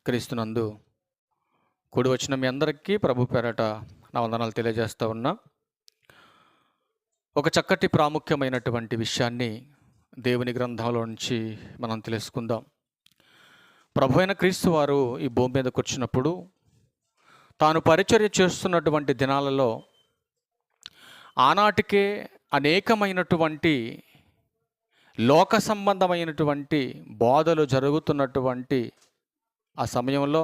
క్రీస్తునందు కూడి వచ్చిన మీ అందరికీ ప్రభు పేరట నా వందనాలు తెలియజేస్తూ ఉన్నా. ఒక చక్కటి ప్రాముఖ్యమైనటువంటి విషయాన్ని దేవుని గ్రంథంలో నుంచి మనం తెలుసుకుందాం. ప్రభు అయిన క్రీస్తు వారు ఈ భూమి మీదకి వచ్చినప్పుడు తాను పరిచర్య చేస్తున్నటువంటి దినాలలో ఆనాటికే అనేకమైనటువంటి లోక సంబంధమైనటువంటి బోధలు జరుగుతున్నటువంటి ఆ సమయంలో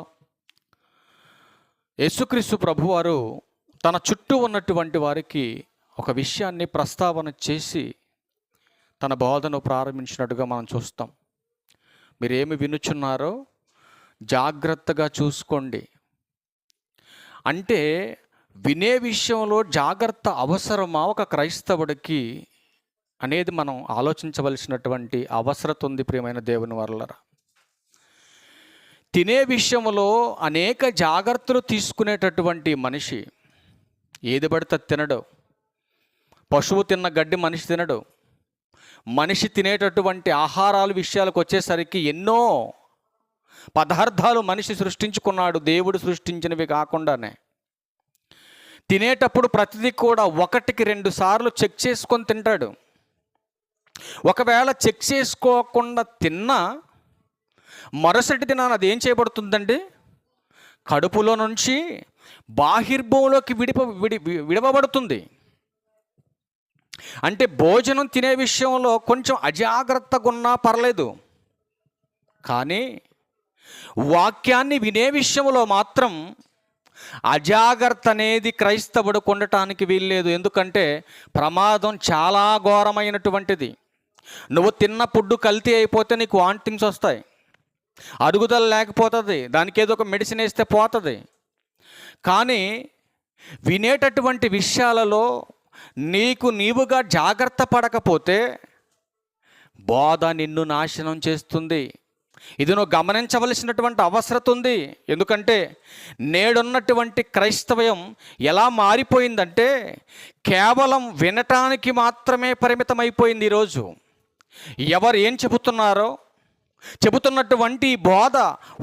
యేసుక్రీస్తు ప్రభువారు తన చుట్టూ ఉన్నటువంటి వారికి ఒక విషయాన్ని ప్రస్తావన చేసి తన బోధను ప్రారంభించినట్టుగా మనం చూస్తాం. మీరేమి వినుచున్నారో జాగ్రత్తగా చూసుకోండి. అంటే వినే విషయంలో జాగ్రత్త అవసరమా ఒక క్రైస్తవుడికి అనేది మనం ఆలోచించవలసినటువంటి అవసరత ఉంది. ప్రియమైన దేవుని వల్లరా, తినే విషయంలో అనేక జాగ్రత్తలు తీసుకునేటటువంటి మనిషి ఏది పడితే తినడు. పశువు తిన్న గడ్డి మనిషి తినడు. మనిషి తినేటటువంటి ఆహారాల విషయాలకు వచ్చేసరికి ఎన్నో పదార్థాలు మనిషి సృష్టించుకున్నాడు, దేవుడు సృష్టించినవి కాకుండానే. తినేటప్పుడు ప్రతిదీ కూడా 1-2 సార్లు చెక్ చేసుకొని తింటాడు. ఒకవేళ చెక్ చేసుకోకుండా తిన్నా మరుసటి దినాన అది ఏం చేయబడుతుందండి? కడుపులో నుంచి బాహిర్భంలోకి విడవబడుతుంది. అంటే భోజనం తినే విషయంలో కొంచెం అజాగ్రత్తగా ఉన్నా పర్లేదు, కానీ వాక్యాన్ని వినే విషయంలో మాత్రం అజాగ్రత్త అనేది క్రైస్తవుడు ఉండటానికి వీల్లేదు. ఎందుకంటే ప్రమాదం చాలా ఘోరమైనటువంటిది. నువ్వు తిన్న ఫుడ్ కల్తీ అయిపోతే నీకు వాంటింగ్స్ వస్తాయి, అరుగుదల లేకపోతుంది, దానికి ఏదో ఒక మెడిసిన్ వేస్తే పోతుంది. కానీ వినేటటువంటి విషయాలలో నీవుగా జాగ్రత్త పడకపోతే బోధ నిన్ను నాశనం చేస్తుంది. ఇది నువ్వు గమనించవలసినటువంటి అవసరం ఉంది. ఎందుకంటే నేడున్నటువంటి క్రైస్తవ్యం ఎలా మారిపోయిందంటే కేవలం వినటానికి మాత్రమే పరిమితమైపోయింది. ఈరోజు ఎవరు ఏం చెబుతున్నటువంటి బోధ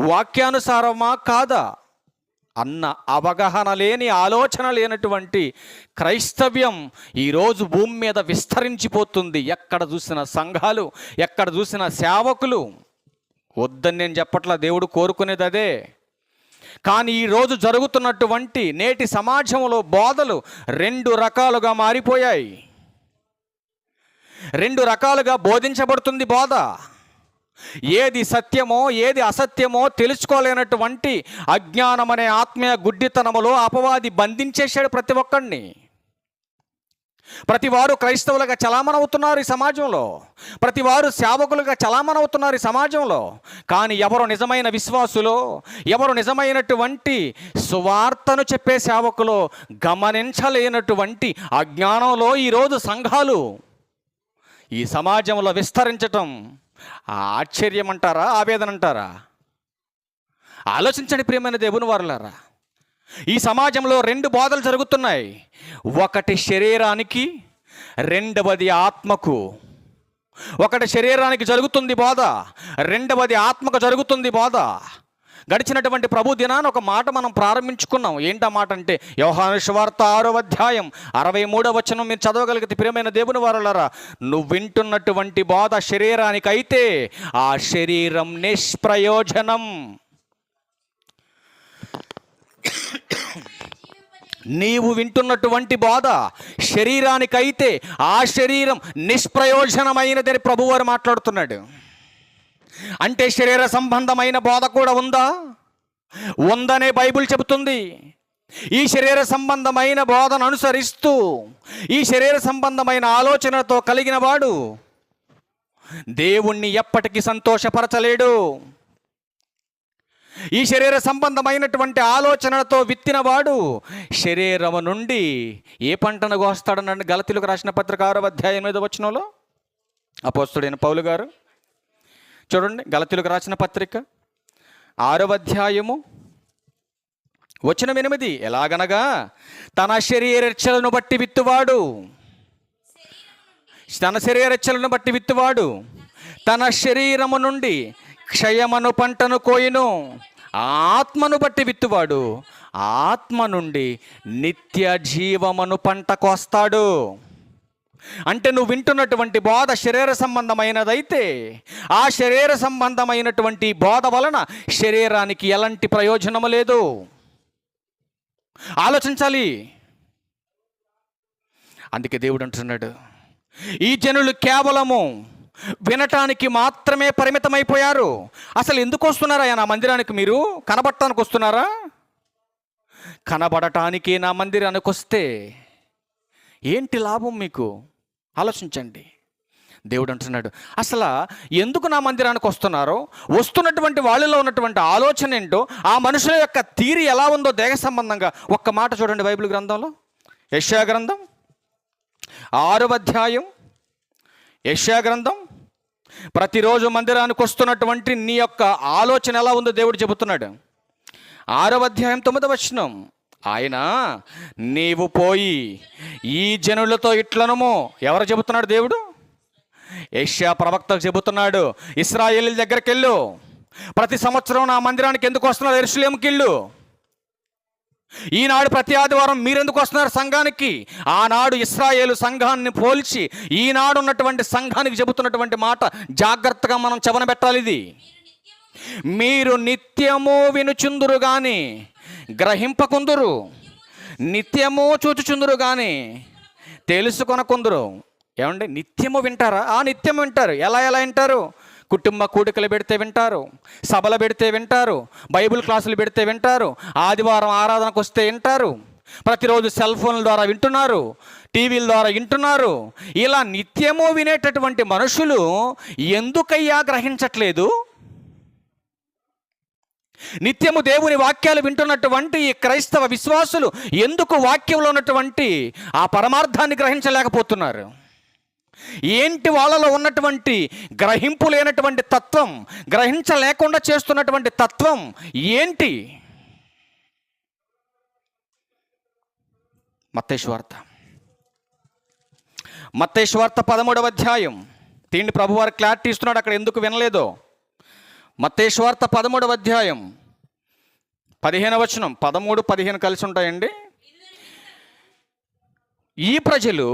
వాక్యానుసారమా కాదా అన్న అవగాహన లేని, ఆలోచన లేనటువంటి క్రైస్తవ్యం ఈరోజు భూమి మీద విస్తరించిపోతుంది. ఎక్కడ చూసిన సంఘాలు, ఎక్కడ చూసిన సేవకులు. వద్దని నేను చెప్పట్లా, దేవుడు కోరుకునేది అదే. కానీ ఈరోజు జరుగుతున్నటువంటి నేటి సమాజంలో బోధలు 2 రకాలుగా మారిపోయాయి. 2 రకాలుగా బోధించబడుతుంది బోధ. ఏది సత్యమో ఏది అసత్యమో తెలుసుకోలేనటువంటి అజ్ఞానం అనే ఆత్మీయ గుడ్డితనములో అపవాది బంధించేశాడు ప్రతి ఒక్కడిని. ప్రతివారు క్రైస్తవులుగా చలామణవుతున్నారు ఈ సమాజంలో, ప్రతివారు సేవకులుగా చలామణవుతున్నారు ఈ సమాజంలో. కానీ ఎవరు నిజమైన విశ్వాసులో, ఎవరు నిజమైనటువంటి సువార్తను చెప్పే సేవకులో గమనించలేనటువంటి అజ్ఞానంలో ఈరోజు సంఘాలు ఈ సమాజంలో విస్తరించటం ఆశ్చర్యం అంటారా, ఆవేదన అంటారా? ఆలోచించండి ప్రియమైన దేవుని వారలారా. ఈ సమాజంలో 2 బోధలు జరుగుతున్నాయి. ఒకటి శరీరానికి, రెండవది ఆత్మకు. ఒకటి శరీరానికి జరుగుతుంది బోధ, రెండవది ఆత్మకు జరుగుతుంది బోధ. గడిచినటువంటి ప్రభు దినాన్ని ఒక మాట మనం ప్రారంభించుకున్నాం. ఏంటా మాట అంటే యోహాను సువార్త 6వ అధ్యాయం 63వ వచనం మీరు చదవగలిగితే ప్రియమైన దేవుని వారలారా, నువ్వు వింటున్నటువంటి బోధ శరీరానికైతే ఆ శరీరం నిష్ప్రయోజనం. నీవు వింటున్నటువంటి బోధ శరీరానికైతే ఆ శరీరం నిష్ప్రయోజనమైనదని ప్రభువారు మాట్లాడుతున్నాడు. అంటే శరీర సంబంధమైన బోధ కూడా ఉందనే బైబిల్ చెబుతుంది. ఈ శరీర సంబంధమైన బోధను అనుసరిస్తూ ఈ శరీర సంబంధమైన ఆలోచనతో కలిగిన వాడు దేవుణ్ణి ఎప్పటికీ సంతోషపరచలేడు. ఈ శరీర సంబంధమైనటువంటి ఆలోచనలతో విత్తినవాడు శరీరము నుండి ఏ పంటను కోస్తాడనండి? గలతీయులకు రాసిన పత్రిక 6వ అధ్యాయం 8వ వచనంలో అపోస్తలుడైన పౌలు గారు చూడండి. గలతీయులకు రాసిన పత్రిక 6వ అధ్యాయము వచనం 8. ఎలాగనగా తన శరీరేచ్ఛలను బట్టి విత్తువాడు, తన శరీరేచ్ఛలను బట్టి విత్తువాడు తన శరీరము నుండి క్షయమను పంటను కోయును. ఆత్మను బట్టి విత్తువాడు ఆత్మ నుండి నిత్య జీవమును పంట కోస్తాడు. అంటే నువ్వు వింటున్నటువంటి బోధ శరీర సంబంధమైనదైతే ఆ శరీర సంబంధమైనటువంటి బోధ వలన శరీరానికి ఎలాంటి ప్రయోజనము లేదు. ఆలోచించాలి. అందుకే దేవుడు అంటున్నాడు, ఈ జనులు కేవలము వినటానికి మాత్రమే పరిమితమైపోయారు. అసలు ఎందుకు వస్తున్నారా నా మందిరానికి? మీరు కనబడటానికి వస్తున్నారా? కనబడటానికి నా మందిరానికి వస్తే ఏంటి లాభం మీకు? ఆలోచించండి. దేవుడు అంటున్నాడు, అసలు ఎందుకు నా మందిరానికి వస్తున్నారో, వస్తున్నటువంటి వాళ్ళలో ఉన్నటువంటి ఆలోచన ఏంటో, ఆ మనుషుల యొక్క తీరు ఎలా ఉందో దేహ సంబంధంగా ఒక్క మాట చూడండి. బైబిల్ గ్రంథంలో యెషయా గ్రంథం 6వ అధ్యాయం. యెషయా గ్రంథం. ప్రతిరోజు మందిరానికి వస్తున్నటువంటి నీ యొక్క ఆలోచన ఎలా ఉందో దేవుడు చెబుతున్నాడు. 6వ అధ్యాయం 9వ వచనం. ఆయన నీవు పోయి ఈ జనులతో ఇట్లనము. ఎవరు చెబుతున్నాడు? దేవుడు యెషయా ప్రవక్తకు చెబుతున్నాడు, ఇశ్రాయేలీయుల దగ్గరికి వెళ్ళు. ప్రతి సంవత్సరం నా మందిరానికి ఎందుకు వస్తున్నారు? యెరూషలేముకి వెళ్ళు. ఈనాడు ప్రతి ఆదివారం మీరెందుకు వస్తున్నారు సంఘానికి? ఆనాడు ఇశ్రాయేలు సంఘాన్ని పోల్చి ఈనాడు ఉన్నటువంటి సంఘానికి చెబుతున్నటువంటి మాట జాగ్రత్తగా మనం చెవనబెట్టాలి. ఇది మీరు నిత్యము వినుచుందురు గాని గ్రహింపకుందురు, నిత్యము చూచుచుందురు గాని తెలుసుకొనకుందురు. ఏమండి, నిత్యము వింటారా? నిత్యం వింటారు. ఎలా వింటారు? కుటుంబ కూడికలు పెడితే వింటారు, సభలు పెడితే వింటారు, బైబిల్ క్లాసులు పెడితే వింటారు, ఆదివారం ఆరాధనకు వస్తే వింటారు, ప్రతిరోజు సెల్ ఫోన్ల ద్వారా వింటున్నారు, టీవీల ద్వారా వింటున్నారు. ఇలా నిత్యము వినేటటువంటి మనుషులు ఎందుకయ్యా గ్రహించట్లేదు? నిత్యము దేవుని వాక్యాలు వింటున్నటువంటి ఈ క్రైస్తవ విశ్వాసులు ఎందుకు వాక్యంలో ఉన్నటువంటి ఆ పరమార్థాన్ని గ్రహించలేకపోతున్నారు? ఏంటి వాళ్ళలో ఉన్నటువంటి గ్రహింపు లేనటువంటి తత్వం, గ్రహించలేకుండా చేస్తున్నటువంటి తత్వం ఏంటి? మత్తయి సువార్త 13వ అధ్యాయం. దీన్ని ప్రభువారు క్లారిటీ ఇస్తున్నాడు అక్కడ ఎందుకు వినలేదో. మత్తయి సువార్త 13వ అధ్యాయం 15వ వచనం. 13, 15 కలిసి ఉంటాయండి. ఈ ప్రజలు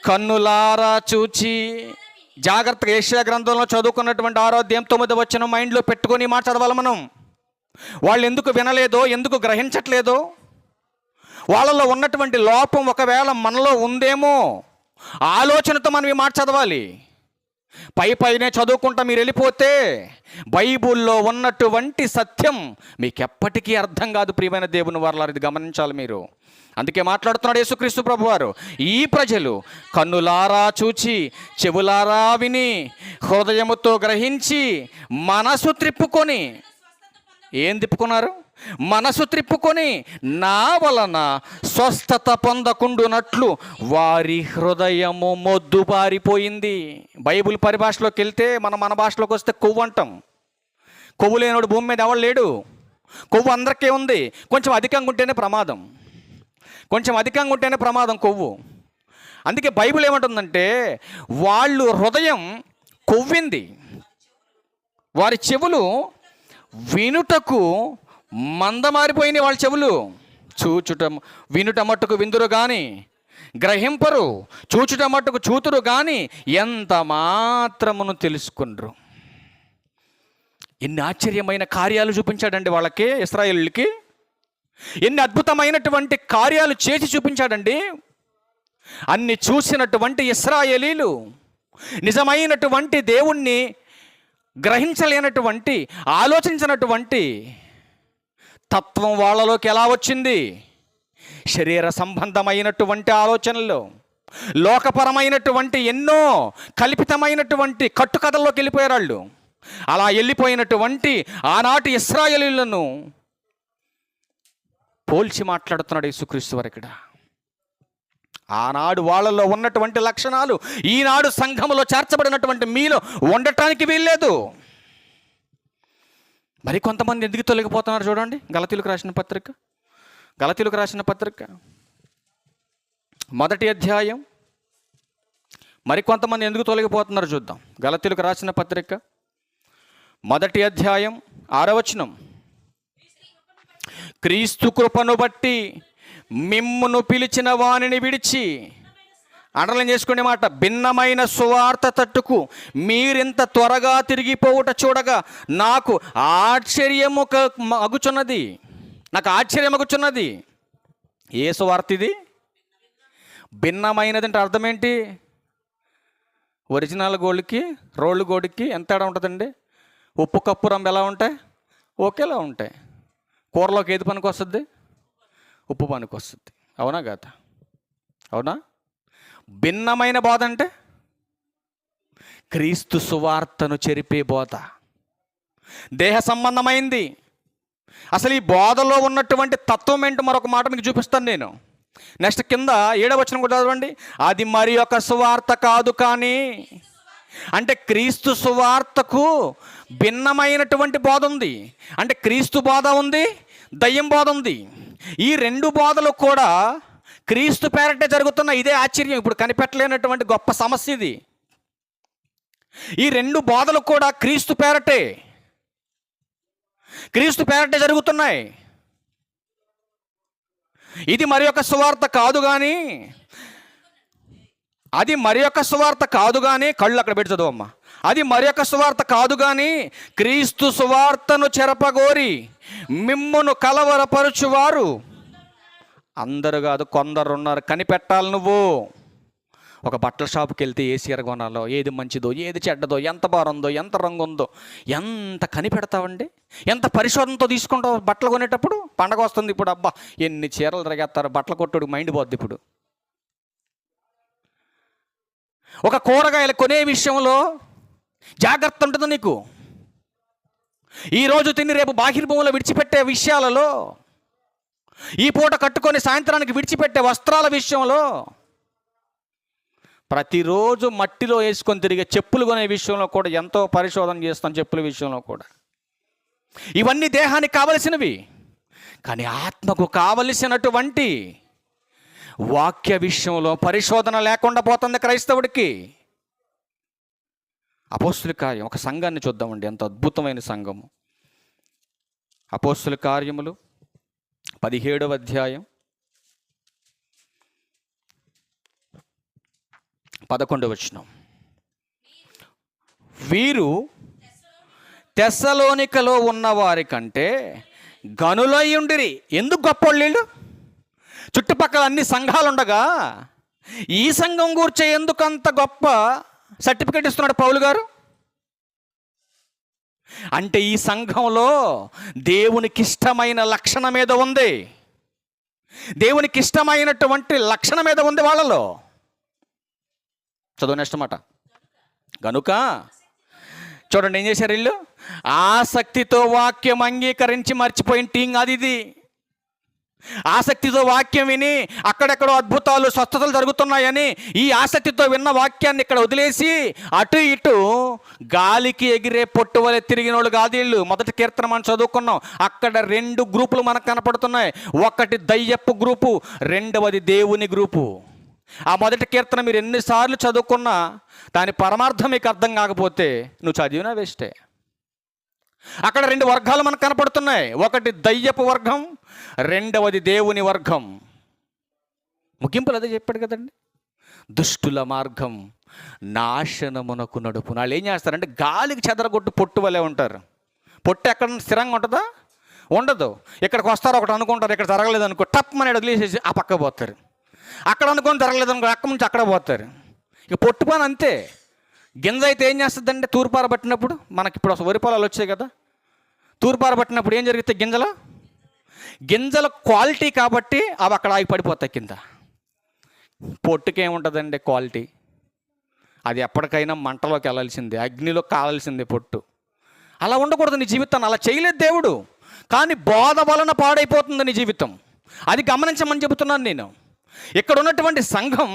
కన్నులారా చూచి, జాగ్రత్తగా యెషయా గ్రంథంలో చదువుకున్నటువంటి 6వ అధ్యాయం 9వ వచనం మైండ్లో పెట్టుకొని మాట చదవాలి మనం. వాళ్ళు ఎందుకు వినలేదో, ఎందుకు గ్రహించట్లేదో, వాళ్ళలో ఉన్నటువంటి లోపం ఒకవేళ మనలో ఉందేమో ఆలోచనతో మనం ఈ మాట చదవాలి. పైనే చదువుకుంటా మీరు వెళ్ళిపోతే బైబుల్లో ఉన్నటువంటి సత్యం మీకు ఎప్పటికీ అర్థం కాదు. ప్రియమైన దేవుని వారలారా, ఇది గమనించాలి మీరు. అందుకే మాట్లాడుతున్నాడు యేసుక్రీస్తు ప్రభువారు, ఈ ప్రజలు కన్నులారా చూచి, చెవులారా విని, హృదయముతో గ్రహించి, మనసు త్రిప్పుకొని. ఏం తిప్పుకున్నారు? మనసు త్రిప్పుకొని నా వలన స్వస్థత పొందకుండునట్లు వారి హృదయము మొద్దుబారిపోయింది. బైబిల్ పరిభాషలోకి వెళ్తే మన భాషలోకి వస్తే కొవ్వు అంటాం. కొవ్వు లేనివాడు భూమి మీద ఎవడు లేడు. కొవ్వు అందరికీ ఉంది. కొంచెం అధికంగా ఉంటేనే ప్రమాదం. కొవ్వు. అందుకే బైబిల్ ఏమంటుందంటే, వాళ్ళు హృదయం కొవ్వింది, వారి చెవులు వినుటకు మందమారిపోయినాయి. వాళ్ళ చెవులు వినుట మట్టుకు విందురు కానీ గ్రహింపరు, చూచుట మట్టుకు చూతురు కానీ ఎంత మాత్రమును తెలుసుకుండ్రు. ఎన్ని ఆశ్చర్యమైన కార్యాలు చూపించాడండి వాళ్ళకి, ఇశ్రాయేలుకి. ఎన్ని అద్భుతమైనటువంటి కార్యాలు చేసి చూపించాడండి. అన్ని చూసినటువంటి ఇశ్రాయేలీలు నిజమైనటువంటి దేవుణ్ణి గ్రహించలేనటువంటి, ఆలోచించినటువంటి తత్వం వాళ్ళలోకి ఎలా వచ్చింది? శరీర సంబంధమైనటువంటి ఆలోచనలు, లోకపరమైనటువంటి ఎన్నో కల్పితమైనటువంటి కట్టుకథల్లోకి వెళ్ళిపోయారు వాళ్ళు. అలా వెళ్ళిపోయినటువంటి ఆనాటి ఇశ్రాయేలీయులను పోల్చి మాట్లాడుతున్నాడు యేసుక్రీస్తు వారు ఇక్కడ. ఆనాడు వాళ్ళలో ఉన్నటువంటి లక్షణాలు ఈనాడు సంఘములో చేర్చబడినటువంటి మీలో ఉండటానికి వీల్లేదు. మరి కొంతమంది ఎందుకు తొలగిపోతున్నారు చూడండి. గలతీయులకు రాసిన పత్రిక 1వ అధ్యాయం. మరి కొంతమంది ఎందుకు తొలగిపోతున్నారు చూద్దాం. గలతీయులకు రాసిన పత్రిక 1వ అధ్యాయం 6వ వచనం. క్రీస్తు కృపను బట్టి మిమ్మును పిలిచిన వానిని విడిచి, అండర్లైన్ చేసుకునే మాట, భిన్నమైన సువార్త తట్టుకు మీరింత త్వరగా తిరిగిపోవుట చూడగా నాకు ఆశ్చర్యమగుచున్నది. ఏ సువార్త ఇది? భిన్నమైనది అంటే అర్థం ఏంటి? ఒరిజినల్ గోల్డ్కి రోళ్ళు గోల్డ్కి ఎంత తేడా ఉంటుందండి? ఉప్పు కప్పు రంగు ఎలా ఉంటాయి? ఒకేలా ఉంటాయి. కూరలోకి ఏది పనికి వస్తుంది? ఉప్పు పనికి వస్తుంది. అవునా కాదా? అవునా? భిన్నమైన బోధ అంటే క్రీస్తు సువార్తను చెరిపే బోధ, దేహ సంబంధమైంది. అసలు ఈ బోధలో ఉన్నటువంటి తత్వం ఏంటో మరొక మాట మీకు చూపిస్తాను నేను. నెక్స్ట్ కింద 7వ వచనం కూడా చదవండి. అది మరి ఒక సువార్త కాదు కానీ, అంటే క్రీస్తు సువార్తకు భిన్నమైనటువంటి బోధ ఉంది. అంటే క్రీస్తు బోధ ఉంది, దయ్యం బోధ ఉంది. ఈ రెండు బోధలు కూడా క్రీస్తు పేరటే జరుగుతున్న. ఇదే ఆశ్చర్యం, ఇప్పుడు కనిపెట్టలేనటువంటి గొప్ప సమస్య ఇది. ఈ రెండు బోధలు కూడా క్రీస్తు పేరటే జరుగుతున్నాయి. ఇది మరి ఒక సువార్త కాదు కానీ, అది మరి ఒక సువార్త కాదు కానీ, కళ్ళు అక్కడ పెట్టి చదువమ్మా. అది మరి ఒక సువార్త కాదు కానీ, క్రీస్తు సువార్తను చెరపగోరి మిమ్మును కలవరపరుచువారు అందరు కాదు, కొందరు ఉన్నారు. కనిపెట్టాలి నువ్వు. ఒక బట్టల షాప్కి వెళ్తే ఏ చీర కొనాలో, ఏది మంచిదో, ఏది చెడ్డదో, ఎంత బాగుందో, ఎంత రంగు ఉందో, ఎంత కనిపెడతావండి? ఎంత పరిశోధనతో తీసుకుంటావు బట్టలు కొనేటప్పుడు? పండగ వస్తుంది ఇప్పుడు, అబ్బా ఎన్ని చీరలు తిరగేస్తారు, బట్టలు కొట్టుడు మైండ్ పోద్ది. ఇప్పుడు ఒక కూరగాయలు కొనే విషయంలో జాగ్రత్త ఉంటుంది నీకు. ఈరోజు తిని రేపు బాహిర్భూమిలో విడిచిపెట్టే విషయాలలో, ఈ పూట కట్టుకొని సాయంత్రానికి విడిచిపెట్టే వస్త్రాల విషయంలో, ప్రతిరోజు మట్టిలో వేసుకొని తిరిగే చెప్పులు కొనే విషయంలో కూడా ఎంతో పరిశోధన చేస్తాం. చెప్పుల విషయంలో కూడా ఇవన్నీ దేహానికి కావలసినవి. కానీ ఆత్మకు కావలసినటువంటి వాక్య విషయంలో పరిశోధన లేకుండా పోతుంది క్రైస్తవుడికి. అపోస్తుల కార్యం, ఒక సంఘాన్ని చూద్దామండి, ఎంత అద్భుతమైన సంఘము. అపోస్తుల కార్యములు 17వ అధ్యాయం 11వ వచనం. వీరు తెస్సలోనికలో ఉన్నవారి కంటే గనులయ్యుండిరి. ఎందుకు గొప్పోళ్ళు వీళ్ళు? చుట్టుపక్కల అన్ని సంఘాలు ఉండగా ఈ సంఘం కూర్చే ఎందుకంత గొప్ప సర్టిఫికేట్ ఇస్తున్నాడు పౌలు గారు? అంటే ఈ సంఘంలో దేవునికి ఇష్టమైన లక్షణం మీద ఉంది. దేవునికి ఇష్టమైనటువంటి లక్షణం మీద ఉంది వాళ్ళలో. చదువు నెక్స్ట్ మాట. గనుక చూడండి ఏం చేశారు వీళ్ళు? ఆసక్తితో వాక్యం అంగీకరించి మర్చిపోయిన టీంగ్ అది ఇది. ఆసక్తితో వాక్యం విని అక్కడెక్కడో అద్భుతాలు స్వస్థతలు జరుగుతున్నాయని ఈ ఆసక్తితో విన్న వాక్యాన్ని ఇక్కడ వదిలేసి అటు ఇటు గాలికి ఎగిరే పొట్టు వలె తిరిగిన వాళ్ళు కాదు వీళ్ళు. మొదటి కీర్తన మనం చదువుకున్నాం, అక్కడ 2 గ్రూపులు మనకు కనపడుతున్నాయి. ఒకటి దయ్యపు గ్రూపు, రెండవది దేవుని గ్రూపు. ఆ మొదటి కీర్తన మీరు ఎన్నిసార్లు చదువుకున్నా దాని పరమార్థం మీకు అర్థం కాకపోతే నువ్వు చదివినా వేస్టే. అక్కడ 2 వర్గాలు మనకు కనపడుతున్నాయి. ఒకటి దయ్యపు వర్గం, రెండవది దేవుని వర్గం. ముగింపులు అదే చెప్పాడు కదండి. దుష్టుల మార్గం నాశనమునకు నడుపు. వాళ్ళు ఏం చేస్తారంటే గాలికి చెదరగొట్టు పొట్టు వలె ఉంటారు. పొట్టు ఎక్కడ స్థిరంగా ఉంటుందా? ఉండదు. ఇక్కడికి వస్తారు, ఒకటి అనుకుంటారు, ఇక్కడ జరగలేదు అనుకో టప్ అని వదిలేసేసి ఆ పక్క పోతారు. అక్కడ అనుకొని జరగలేదు అనుకో అక్కడి నుంచి అక్కడ పోతారు. ఇక పొట్టు పని అంతే. గింజ అయితే ఏం చేస్తుందంటే తూర్పార పట్టినప్పుడు, మనకి ఇప్పుడు వరి పొలాలు వచ్చాయి కదా, తూర్పార పట్టినప్పుడు ఏం జరిగితే గింజల క్వాలిటీ కాబట్టి అవి అక్కడ ఆగి పడిపోతాయి కింద. పొట్టుకేముంటుందండి క్వాలిటీ? అది ఎప్పటికైనా మంటలోకి వెళ్ళాల్సిందే, అగ్నిలో కావాల్సిందే పొట్టు. అలా ఉండకూడదు నీ జీవితాన్ని. అలా చేయలేదు దేవుడు. కానీ బోధ వలన పాడైపోతుంది నీ జీవితం. అది గమనించమని చెబుతున్నాను నేను. ఇక్కడ ఉన్నటువంటి సంఘం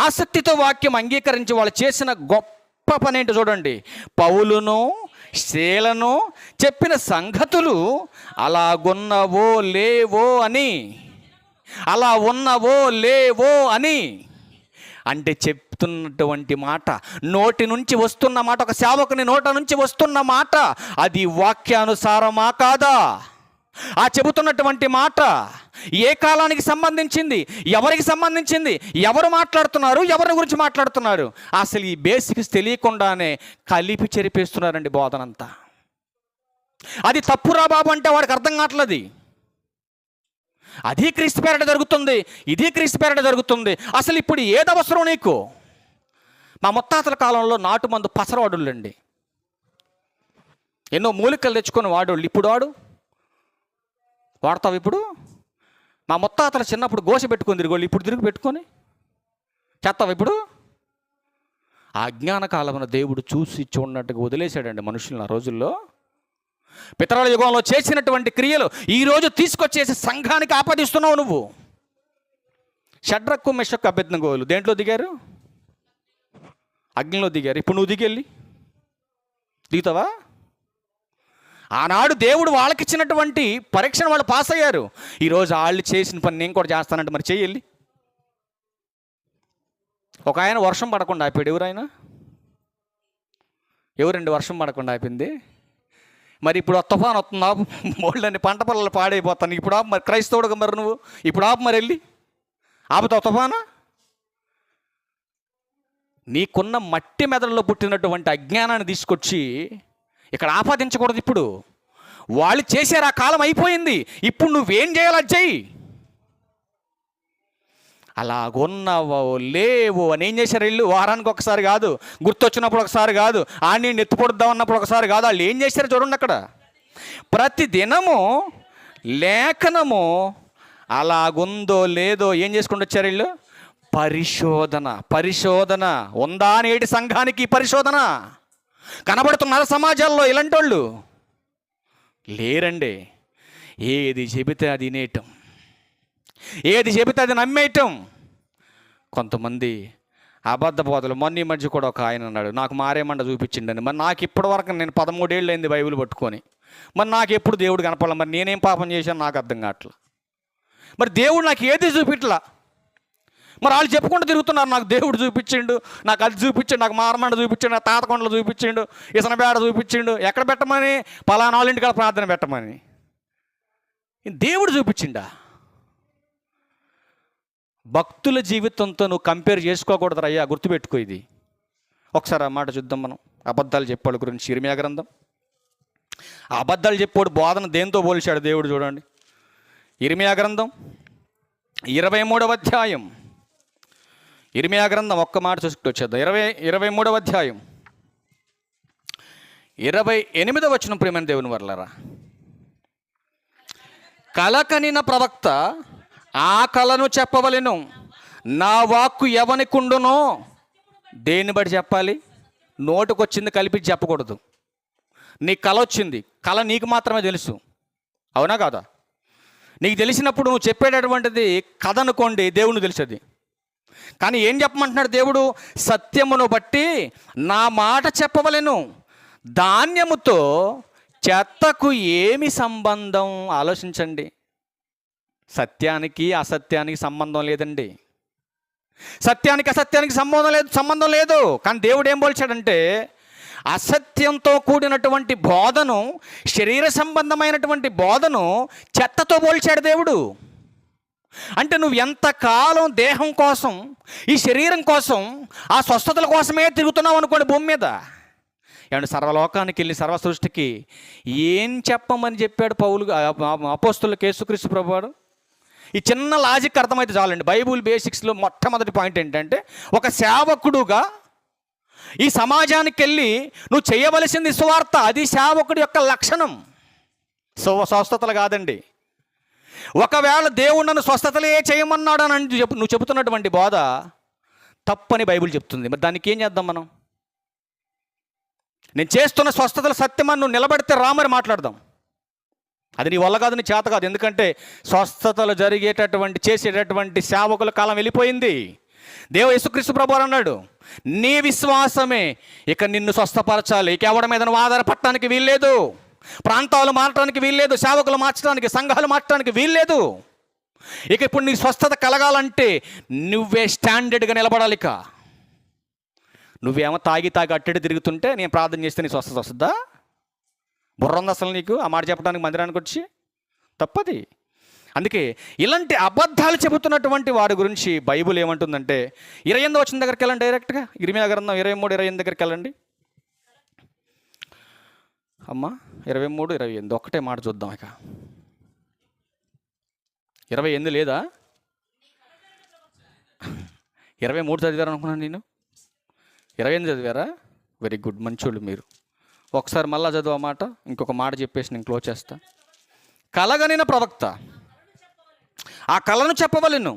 ఆసక్తితో వాక్యం అంగీకరించి వాళ్ళు చేసిన గొప్ప పని ఏంటో చూడండి. పౌలును శీలను చెప్పిన సంగతులు అలాగున్నవో లేవో అని, అలా ఉన్నవో లేవో అని అంటే చెప్తున్నటువంటి మాట, నోటి నుంచి వస్తున్న మాట, ఒక సేవకుని నోట నుంచి వస్తున్న మాట అది వాక్యానుసారమా కాదా? ఆ చెబుతున్నటువంటి మాట ఏ కాలానికి సంబంధించింది, ఎవరికి సంబంధించింది, ఎవరు మాట్లాడుతున్నారు, ఎవరి గురించి మాట్లాడుతున్నారు, అసలు ఈ బేసిక్స్ తెలియకుండానే కలిపి చెరిపేస్తున్నారండి బోధనంతా. అది తప్పురా బాబు అంటే వాడికి అర్థం కావట్లేదు. అది క్రీస్తు పేరట జరుగుతుంది, ఇది క్రీస్తు పేరట జరుగుతుంది. అసలు ఇప్పుడు ఏది అవసరం నీకు? మా ముత్తాతల కాలంలో నాటు మందు పసరవాడులండి, ఎన్నో మూలికలు తెచ్చుకొని వాడోళ్ళు. ఇప్పుడు వాడతావు ఇప్పుడు? మా ముత్తాతలు చిన్నప్పుడు గోస పెట్టుకొని తిరిగోళ్ళు, ఇప్పుడు తిరిగి పెట్టుకొని చేస్తావు ఇప్పుడు? ఆ అజ్ఞాన కాలమున దేవుడు చూసి చూడనట్టుగా వదిలేశాడండి మనుషులను ఆ రోజుల్లో. పితరుల యుగంలో చేసినటువంటి క్రియలు ఈరోజు తీసుకొచ్చేసి సంఘానికి ఆపాదిస్తున్నావు నువ్వు. షడ్రకు మెషకు అబేద్నెగోలు దేంట్లో దిగారు? అగ్నిలో దిగారు. ఇప్పుడు నువ్వు దిగుతావా? ఆనాడు దేవుడు వాళ్ళకిచ్చినటువంటి పరీక్షను వాళ్ళు పాస్ అయ్యారు. ఈరోజు వాళ్ళు చేసిన పని నేను కూడా చేస్తానంటే మరి చెయ్యి. ఒక ఆయన వర్షం పడకుండా అయిపోయాడు. ఎవరండి వర్షం పడకుండా అయిపోయింది? మరి ఇప్పుడు తుఫాన్ వస్తుందా, మోళ్ళని పంట పొలాలు పాడైపోతాను. ఇప్పుడు ఆపు మరి, క్రైస్తవుడుగా మరి నువ్వు ఇప్పుడు ఆపు మరి, వెళ్ళి ఆపుతావు తుఫానా? నీకున్న మట్టి మెదడులో పుట్టినటువంటి అజ్ఞానాన్ని తీసుకొచ్చి ఇక్కడ ఆపాదించకూడదు. ఇప్పుడు వాళ్ళు చేశారు, ఆ కాలం అయిపోయింది. ఇప్పుడు నువ్వేం చేయాలి అది చెయ్యి. అలాగున్నావో లేవు అని ఏం చేశారు వీళ్ళు? వారానికి ఒకసారి కాదు, గుర్తొచ్చినప్పుడు ఒకసారి కాదు, ఆడిని నెత్తిపొడుద్దాం అన్నప్పుడు ఒకసారి కాదు. వాళ్ళు ఏం చేశారు చూడండి అక్కడ. ప్రతి దినము లేఖనము అలాగుందో లేదో ఏం చేసుకుంటూ వచ్చారు వీళ్ళు? పరిశోధన ఉందా నేటి సంఘానికి? పరిశోధన కనబడుతున్నారు సమాజాల్లో ఇలాంటి వాళ్ళు లేరండి. ఏది చెబితే అది వినేయటం, ఏది చెబితే అది నమ్మేయటం. కొంతమంది అబద్ధ బోధలు. మొన్న ఈ మధ్య కూడా ఒక ఆయన అన్నాడు, నాకు మారేమండ చూపించిండని. మరి నాకు ఇప్పటి వరకు నేను 13 ఏళ్ళు అయింది బైబిల్ పట్టుకొని, మరి నాకు ఎప్పుడు దేవుడు కనపడాలి? మరి నేనేం పాపం చేశాను నాకు అర్థం కావట్లా. మరి దేవుడు నాకు ఏది చూపిట్లా. మరి వాళ్ళు చెప్పుకుంటూ తిరుగుతున్నారు, నాకు దేవుడు చూపించిండు, నాకు అది చూపించిండు, నాకు మారమండ చూపించిండు, నాకు తాతకొండలు చూపించిండు, ఇసనబేడ చూపించిండు. ఎక్కడ పెట్టమని? పలానా వాళ్ళ ఇంటికాడ ప్రార్థన పెట్టమని. దేవుడు చూపించిండా? భక్తుల జీవితంతో నువ్వు కంపేర్ చేసుకోకూడదు అయ్యా, గుర్తుపెట్టుకో ఇది. ఒకసారి ఆ మాట చూద్దాం మనం. అబద్ధాలు చెప్పాడు గురించి ఇర్మియా గ్రంథం. ఆ అబద్ధాలు చెప్పాడు బోధన దేంతో పోల్చాడు దేవుడు చూడండి. ఇర్మియా గ్రంథం 23వ అధ్యాయం. ఇర్మియా గ్రంథం ఒక్క మాట చూసుకుంటూ వచ్చేద్దాం. 23వ అధ్యాయం 28వ వచనం. ప్రియమైన దేవుని వర్లారా, కలకనిన ప్రవక్త ఆ కలను చెప్పవలెను, నా వాక్కు ఎవనికుండునో. దేన్ని బట్టి చెప్పాలి? నోటుకొచ్చింది కలిపి చెప్పకూడదు. నీకు కల వచ్చింది, కల నీకు మాత్రమే తెలుసు, అవునా కాదా? నీకు తెలిసినప్పుడు నువ్వు చెప్పేటటువంటిది కథ అనుకోండి, దేవుని తెలుసది. కానీ ఏం చెప్పమంటున్నాడు దేవుడు? సత్యమును బట్టి నా మాట చెప్పవలెను, ధాన్యముతో చెత్తకు ఏమి సంబంధం? ఆలోచించండి. సత్యానికి అసత్యానికి సంబంధం లేదండి. సత్యానికి అసత్యానికి సంబంధం లేదు. కానీ దేవుడు ఏం పోల్చాడంటే, అసత్యంతో కూడినటువంటి బోధను, శరీర సంబంధమైనటువంటి బోధను చెత్తతో పోల్చాడు దేవుడు. అంటే నువ్వు ఎంతకాలం దేహం కోసం, ఈ శరీరం కోసం, ఆ స్వస్థతల కోసమే తిరుగుతున్నావు అనుకోండి భూమి మీద. ఏమంటే సర్వలోకానికి వెళ్ళి సర్వ సృష్టికి ఏం చెప్పమని చెప్పాడు పౌలు అపోస్తులకు యేసుక్రీస్తు ప్రభువాడు? ఈ చిన్న లాజిక్ అర్థమైతే చాలండి. బైబుల్ బేసిక్స్లో మొట్టమొదటి పాయింట్ ఏంటంటే, ఒక సేవకుడుగా ఈ సమాజానికి వెళ్ళి నువ్వు చేయవలసింది సువార్త. అది సేవకుడి యొక్క లక్షణం, స్వస్థతలు కాదండి. ఒకవేళ దేవుడు నన్ను స్వస్థతలే చేయమన్నాడు అని నువ్వు చెబుతున్నటువంటి బోధ తప్పని బైబిల్ చెప్తుంది. మరి దానికి ఏం చేద్దాం మనం? నేను చేస్తున్న స్వస్థతల సత్యమని నువ్వు నిలబడితే రామని మాట్లాడదాం. అది నీ వల్ల కాదు, నీ చేత కాదు. ఎందుకంటే స్వస్థతలు జరిగేటటువంటి చేసేటటువంటి సేవకుల కాలం వెళ్ళిపోయింది. యేసుక్రీస్తు ప్రభువు అన్నాడు, నీ విశ్వాసమే ఇక నిన్ను స్వస్థపరచాలి. ఇక ఎవరి మీద నువ్వు ఆధారపడటానికి వీల్లేదు, ప్రాంతాలు మార్చడానికి వీల్లేదు, సేవకులు మార్చడానికి, సంఘాలు మార్చడానికి వీల్లేదు. ఇక ఇప్పుడు నీ స్వస్థత కలగాలంటే నువ్వే స్టాండర్డ్గా నిలబడాలి. ఇక నువ్వేమో తాగి అట్టడి తిరుగుతుంటే నేను ప్రార్థన చేస్తే నీ స్వస్థత వస్తుందా? బుర్ర ఉంది అసలు నీకు ఆ మాట చెప్పడానికి మందిరానికి వచ్చి? తప్పది. అందుకే ఇలాంటి అబద్ధాలు చెబుతున్నటువంటి వారి గురించి బైబుల్ ఏమంటుందంటే 28 వచనం దగ్గరికి వెళ్ళండి, డైరెక్ట్గా ఇర్మీయా గ్రంథం 23:28 దగ్గరికి వెళ్ళండి. అమ్మా 23:28 ఒక్కటే మాట చూద్దాం. ఇక 28 లేదా? 23 చదివారు అనుకున్నాను నేను. 28 చదివారా? వెరీ గుడ్, మంచోళ్ళు మీరు. ఒకసారి మళ్ళా చదువు ఆ మాట, ఇంకొక మాట చెప్పేసి నేను క్లోజ్ చేస్తా. కలగనిన ప్రవక్త ఆ కళను చెప్పవలెను,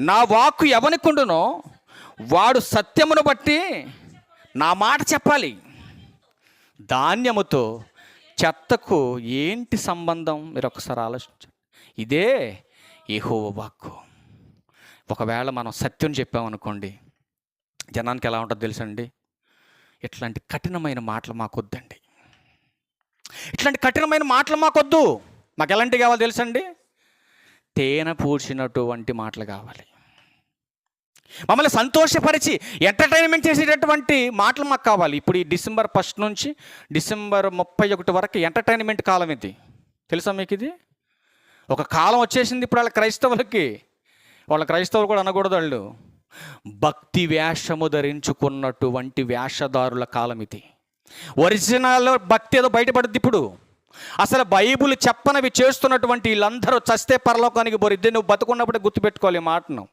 నా వాక్కు ఎవనికుండునో వాడు సత్యమును బట్టి నా మాట చెప్పాలి. ధాన్యముతో చెత్తకు ఏంటి సంబంధం? మీరు ఒకసారి ఆలోచించండి. ఇదే యెహోవా వాక్కు. ఒకవేళ మనం సత్యం చెప్పామనుకోండి, జనానికి ఎలా ఉంటుందో తెలుసండి? ఇట్లాంటి కఠినమైన మాటలు మాకొద్దండి, ఇట్లాంటి కఠినమైన మాటలు మాకొద్దు. మాకు ఎలాంటివి కావాలి తెలుసండి? తేనె పూడ్చినటువంటి మాటలు కావాలి. మమ్మల్ని సంతోషపరిచి ఎంటర్టైన్మెంట్ చేసేటటువంటి మాటలు మాకు కావాలి. ఇప్పుడు ఈ డిసెంబర్ 1 నుంచి డిసెంబర్ 31 వరకు ఎంటర్టైన్మెంట్ కాలం ఇది. తెలుసా మీకు? ఇది ఒక కాలం వచ్చేసింది ఇప్పుడు వాళ్ళ క్రైస్తవులకి. వాళ్ళ క్రైస్తవులు కూడా అనకూడదు, వాళ్ళు భక్తి వేషము ధరించుకున్నటువంటి వేషధారుల కాలం ఇది. ఒరిజినల్ భక్తి ఏదో బయటపడుద్ది ఇప్పుడు. అసలు బైబుల్ చెప్పనవి చేస్తున్నటువంటి వీళ్ళందరూ చస్తే పరలోకానికి పోరిద్ది. నువ్వు బతుకున్నప్పుడే గుర్తుపెట్టుకోవాలి ఈ మాటను.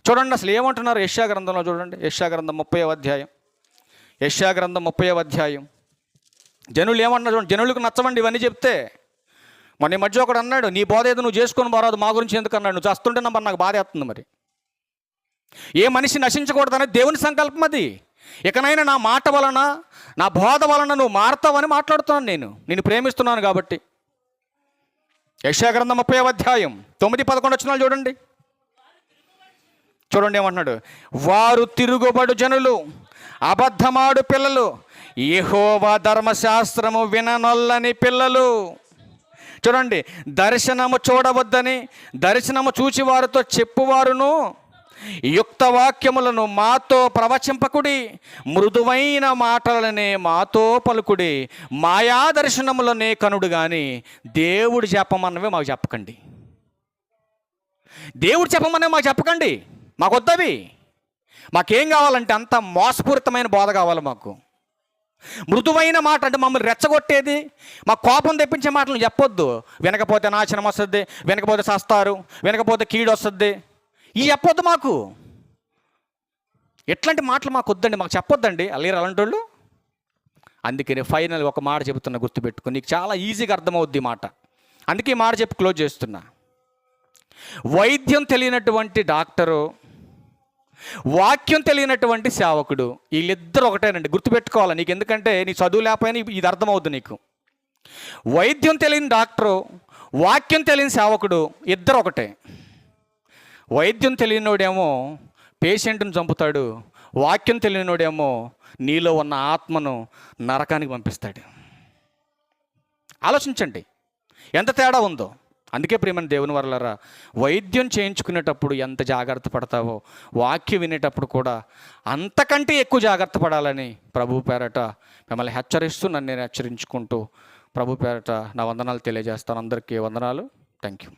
చూడండి అసలు ఏమంటున్నారు యెషయా గ్రంథంలో. చూడండి యెషయా గ్రంథం 30వ అధ్యాయం. యెషయా గ్రంథం 30వ అధ్యాయం. జనులు ఏమన్నారు చూడండి. జనులకు నచ్చవండి ఇవన్నీ చెప్తే. మొన్న ఈ మధ్య ఒకడు అన్నాడు, నీ బోధ ఏదో నువ్వు చేసుకొని పోరాదు, మా గురించి ఎందుకు అన్నాడు. నువ్వు చేస్తుంటే నాకు బాధ వేస్తుంది. మరి ఏ మనిషి నశించకూడదనేది దేవుని సంకల్పం. అది ఇకనైనా నా మాట వలన, నా బోధ వలన నువ్వు మారుతావని మాట్లాడుతున్నాను. నేను ప్రేమిస్తున్నాను కాబట్టి. యెషయా గ్రంథం 30వ అధ్యాయం 9-11 వచనాలు చూడండి. చూడండి ఏమంటున్నాడు. వారు తిరుగుబడు జనులు, అబద్ధమాడు పిల్లలు, యెహోవా ధర్మశాస్త్రము విననొల్లని పిల్లలు. చూడండి, దర్శనము చూడవద్దని దర్శనము చూచి వారితో చెప్పువారును, యుక్త వాక్యములను మాతో ప్రవచింపకుడి, మృదువైన మాటలనే మాతో పలుకుడి, మాయా దర్శనములనే కనుడు కానీ దేవుడు చెప్పమన్నవే మాకు చెప్పకండి. దేవుడు చెప్పమన్నవి మాకు చెప్పకండి. మాకు వద్దవి. మాకేం కావాలంటే అంత మోసపూరితమైన బోధ కావాలి మాకు. మృదువైన మాట అంటే మమ్మల్ని రెచ్చగొట్టేది, మా కోపం తెప్పించే మాటలు చెప్పొద్దు. వినకపోతే నాశనం వస్తుంది, వినకపోతే సస్తారు, వినకపోతే కీడు వస్తుంది, ఇవి చెప్పొద్దు మాకు. ఎట్లాంటి మాటలు మాకు వద్దండి, మాకు చెప్పొద్దండి. అల్లేరు అలాంటి వాళ్ళు. అందుకని ఫైనల్ ఒక మాట చెబుతున్నా, గుర్తుపెట్టుకుని. నీకు చాలా ఈజీగా అర్థమవుద్ది ఈ మాట. అందుకే ఈ మాట చెప్పి క్లోజ్ చేస్తున్నా. వైద్యం తెలియనటువంటి డాక్టరు, వాక్యం తెలియనటువంటి సేవకుడు, వీళ్ళిద్దరు ఒకటేనండి. గుర్తుపెట్టుకోవాలి నీకు. ఎందుకంటే నీ చదువు లేకపోయినా ఇది అర్థమవుద్ది నీకు. వైద్యం తెలియని డాక్టరు, వాక్యం తెలియని సేవకుడు ఇద్దరు ఒకటే. వైద్యం తెలియనోడేమో పేషెంట్ని చంపుతాడు, వాక్యం తెలియనోడేమో నీలో ఉన్న ఆత్మను నరకానికి పంపిస్తాడు. ఆలోచించండి ఎంత తేడా ఉందో. అందుకే ప్రియమైన దేవుని వరలరా, వైద్యం చేయించుకునేటప్పుడు ఎంత జాగ్రత్త పడతావో, వాక్యం వినేటప్పుడు కూడా అంతకంటే ఎక్కువ జాగ్రత్త పడాలని ప్రభు పేరట మిమ్మల్ని హెచ్చరిస్తూ, నన్ను నేను హెచ్చరించుకుంటూ ప్రభు పేరట నా వందనాలు తెలియజేస్తాను. అందరికీ వందనాలు. Thank you.